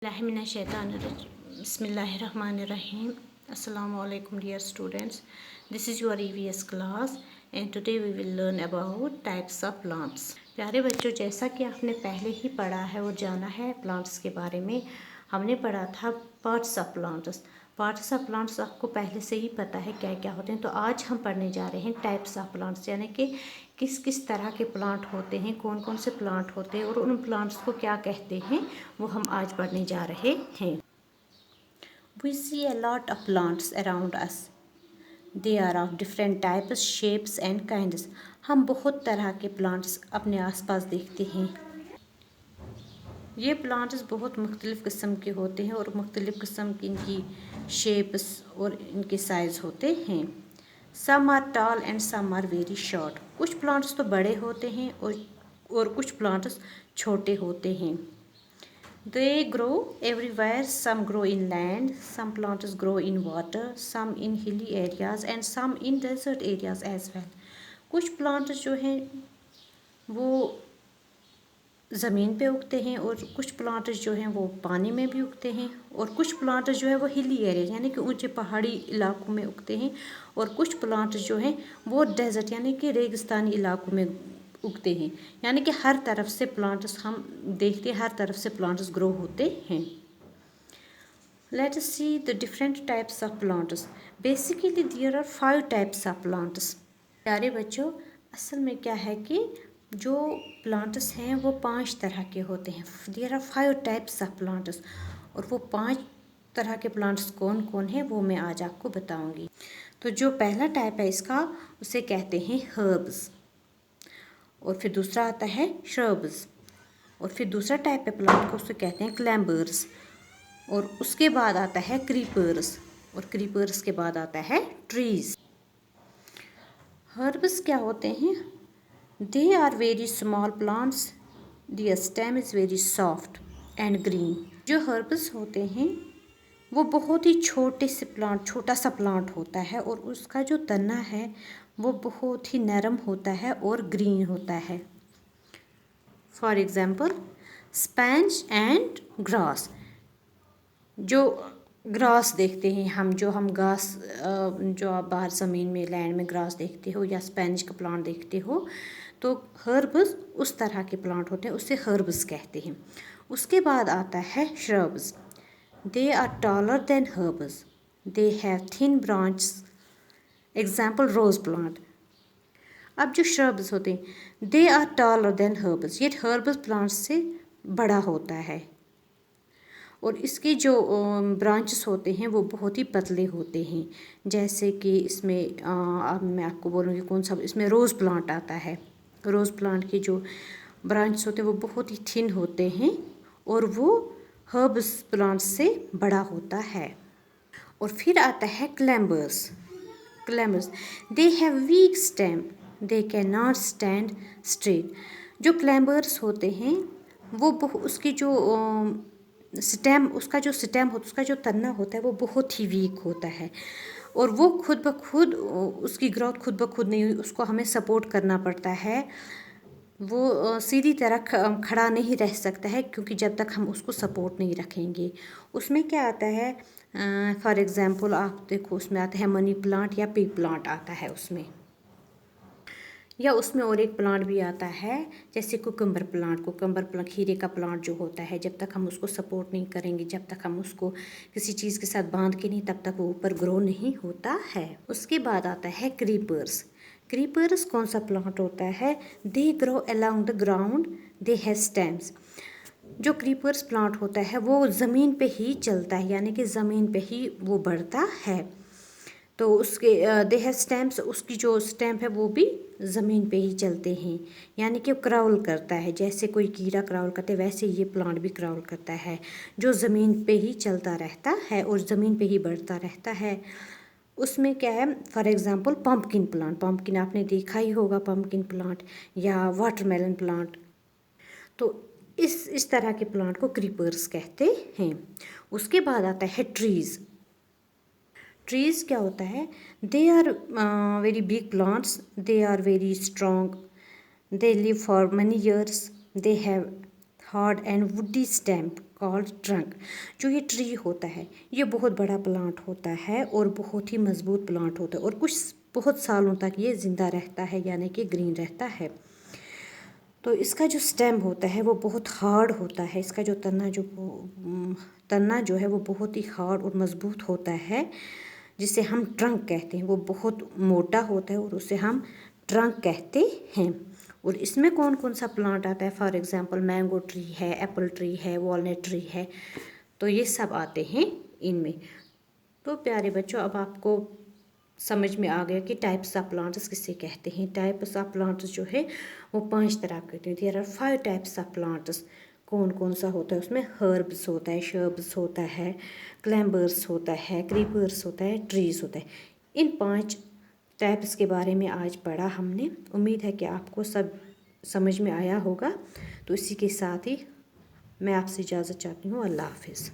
Bismillahirrahmanirrahim. Assalamu alaikum dear students. This is your EVS class and today we will learn about types of plants. प्यारे बच्चों, जैसा कि आपने पहले ही पढ़ा है और जाना है प्लांट्स के बारे में, हमने पढ़ा था parts of plants. Parts of plants आपको पहले से ही पता है क्या क्या होते हैं। तो आज हम पढ़ने जा रहे हैं टाइप्स ऑफ प्लांट्स, यानी कि किस किस तरह के प्लांट होते हैं, कौन कौन से प्लांट होते हैं और उन प्लांट्स को क्या कहते हैं, वो हम आज पढ़ने जा रहे हैं। We see a lot of plants around us. They are of different types, shapes and kinds. हम बहुत तरह के प्लांट्स अपने आसपास देखते हैं। ये प्लांट्स बहुत मुख्तलिफ़ किस्म के होते हैं और मुख्तलिफ़ किस्म की इनकी शेप्स और इनके साइज़ होते हैं। Some are tall and some are very short. कुछ प्लांट्स तो बड़े होते हैं और कुछ प्लांट्स छोटे होते हैं। They grow everywhere. Some grow in land, some plants grow in water, some in hilly areas and some in desert areas as well. कुछ प्लांट्स जो हैं वो ज़मीन पे उगते हैं और कुछ प्लांट्स जो हैं वो पानी में भी उगते हैं और कुछ प्लांट्स जो है वो हिली एरिया यानी कि ऊंचे पहाड़ी इलाकों में उगते हैं और कुछ प्लांट्स जो हैं वो डेजर्ट यानी कि रेगिस्तानी इलाकों में उगते हैं। यानी कि हर तरफ से प्लांट्स हम देखते हैं, हर तरफ से प्लांट्स ग्रो होते हैं। Let us see the different types of plants. Basically there are 5 types of plants. प्यारे बच्चों, असल में क्या है कि जो प्लांट्स हैं वो 5 तरह के होते हैं। There are 5 types of plants और वो 5 तरह के प्लांट्स कौन कौन हैं वो मैं आज आपको बताऊंगी। तो जो पहला टाइप है इसका, उसे कहते हैं हर्ब्स, और फिर दूसरा आता है श्रब्स, और फिर दूसरा टाइप है प्लांट को उसे कहते हैं क्लैम्बर्स, और उसके बाद आता है क्रीपर्स, और क्रीपर्स के बाद आता है ट्रीज। हर्ब्स क्या होते हैं? They are very small plants, their stem is very soft and green. जो हर्ब्स होते हैं वो बहुत ही छोटे से प्लांट, छोटा सा प्लांट होता है और उसका जो तना है वो बहुत ही नरम होता है और ग्रीन होता है। For example sponge and grass. जो ग्रास देखते हैं हम, जो हम घास जो आप बाहर ज़मीन में लैंड में ग्रास देखते हो या स्पैंज का प्लांट देखते हो, तो हर्ब्स उस तरह के प्लांट होते हैं, उससे हर्ब्स कहते हैं। उसके बाद आता है shrubs. They are taller than herbs, they have thin branch, example rose plant. अब जो श्रब्स होते हैं they are taller than herbs, ये हर्ब्स प्लांट्स से बड़ा होता है और इसके जो ब्रांचेस होते हैं वो बहुत ही पतले होते हैं। जैसे कि इसमें अब मैं आपको बोलूँगी कौन सा, इसमें रोज़ प्लांट आता है। रोज़ प्लांट के जो ब्रांचेस होते हैं वो बहुत ही थिन होते हैं और वो हर्ब्स प्लांट से बड़ा होता है। और फिर आता है क्लैम्बर्स। क्लैम्बर्स they have week stem, they can not stand straight. जो क्लैम्बर्स होते हैं वो उसकी जो स्टेम, उसका जो स्टेम होता है, उसका जो तना होता है वो बहुत ही वीक होता है और वो खुद ब खुद, उसकी ग्रोथ खुद ब खुद नहीं हुई, उसको हमें सपोर्ट करना पड़ता है। वो सीधी तरह खड़ा नहीं रह सकता है क्योंकि जब तक हम उसको सपोर्ट नहीं रखेंगे। उसमें क्या आता है, फॉर एग्ज़ाम्पल आप देखो उसमें आता है मनी प्लांट या पी प्लांट आता है उसमें, या उसमें और एक प्लांट भी आता है जैसे कुकम्बर प्लांट। कुकम्बर प्लांट, खीरे का प्लांट जो होता है, जब तक हम उसको सपोर्ट नहीं करेंगे, जब तक हम उसको किसी चीज़ के साथ बांध के नहीं, तब तक वो ऊपर ग्रो नहीं होता है। उसके बाद आता है क्रीपर्स। क्रीपर्स कौन सा प्लांट होता है? They grow along the ground, they have stems. जो क्रीपर्स प्लांट होता है वो ज़मीन पे ही चलता है, यानी कि ज़मीन पे ही वो बढ़ता है। तो उसके दे हैव स्टेम्स, उसकी जो स्टेम्प है वो भी ज़मीन पे ही चलते हैं, यानी कि क्राउल करता है। जैसे कोई कीड़ा क्राउल करता है वैसे ये प्लांट भी क्राउल करता है, जो ज़मीन पे ही चलता रहता है और ज़मीन पे ही बढ़ता रहता है। उसमें क्या है, for example pumpkin plant. Pumpkin आपने देखा ही होगा, पम्पकिन प्लांट या वाटरमेलन प्लांट। तो इस तरह के प्लांट को क्रीपर्स कहते हैं। उसके बाद आता है ट्रीज़। ट्रीज़ क्या होता है? They are very big plants, they are very strong, they live for many years, they have hard and woody stem called trunk. जो ये ट्री होता है ये बहुत बड़ा प्लांट होता है और बहुत ही मजबूत प्लांट होता है और कुछ बहुत सालों तक ये ज़िंदा रहता है, यानी कि ग्रीन रहता है। तो इसका जो स्टेम होता है वो बहुत हार्ड होता है, इसका जो तना जो है वो बहुत ही हार्ड और मज़बूत होता है, जिसे हम ट्रंक कहते हैं। वो बहुत मोटा होता है और उसे हम ट्रंक कहते हैं। और इसमें कौन कौन सा प्लांट आता है? फॉर एग्जांपल मैंगो ट्री है, एप्पल ट्री है, वॉलनट ट्री है, तो ये सब आते हैं इनमें। तो प्यारे बच्चों, अब आपको समझ में आ गया कि टाइप्स ऑफ प्लांट्स किसे कहते हैं। टाइप्स ऑफ प्लांट्स जो है वो 5 तरह के होते हैं। There are 5 types of plants. कौन कौन सा होता है उसमें? हर्ब्स होता है, शर्ब्स होता है, क्लैम्बर्स होता है, क्रीपर्स होता है, ट्रीज होता है। इन 5 टाइप्स के बारे में आज पढ़ा हमने। उम्मीद है कि आपको सब समझ में आया होगा। तो इसी के साथ ही मैं आपसे इजाज़त चाहती हूँ। अल्लाह हाफिज़।